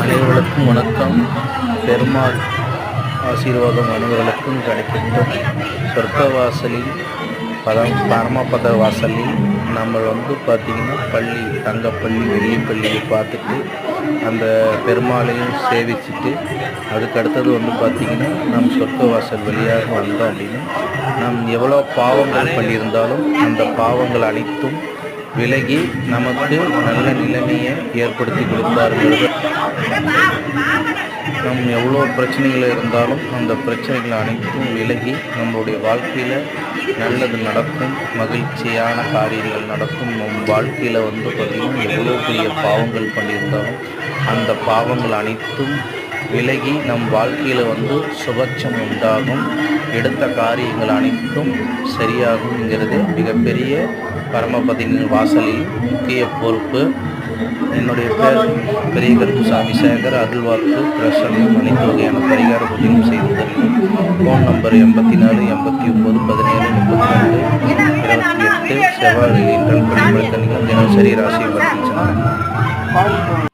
அனைவருக்கும் வணக்கம். பெருமாள் ஆசீர்வாதம் அனைவருக்கும் கிடைக்கட்டும். சொர்க்க வாசலில் பரமபத வாசலில் நம்ம பார்த்திங்கன்னா பள்ளி, தங்கப்பள்ளி, வெள்ளிப்பள்ளியை பார்த்துட்டு அந்த பெருமாளையும் சேவிச்சுட்டு அதுக்கு அடுத்தது பார்த்திங்கன்னா நம் சொர்க்க வாசல் வழியாக வந்தோம் அப்படின்னு நம் எவ்வளோ பாவங்கள் பண்ணியிருந்தாலும் அந்த பாவங்கள் அனைத்தும் விலகி நமக்கு நல்ல நிலைமையை ஏற்படுத்தி கொடுப்பார்கள். நம் எவ்வளோ பிரச்சனைகள் இருந்தாலும் அந்த பிரச்சனைகள் அனைத்தும் விலகி நம்மளுடைய வாழ்க்கையில் நல்லது நடக்கும், மகிழ்ச்சியான காரியங்கள் நடக்கும். நம் வாழ்க்கையில் பார்த்திங்கன்னா எவ்வளோ பெரிய பாவங்கள் பண்ணியிருந்தாலும் அந்த பாவங்கள் அனைத்தும் விலகி நம் வாழ்க்கையில் சுபட்சம் உண்டாகும், எடுத்த காரியங்கள் அனைத்தும் சரியாகுங்கிறது மிகப்பெரிய பரமபதியின் வாசலில் முக்கிய பொறுப்பு. என்னுடைய பேர் பெரிய கருப்புசாமி சேகர். அருள்வாக்கு பிரசன்னம் அனைத்து வகையான பரிகார பூஜையும் செய்து தருகிறோம். Phone number 84 89 17 32 28. செவ்வாய் இன்றல் படிமுறை தினசரி ராசி வர்த்திச்சன.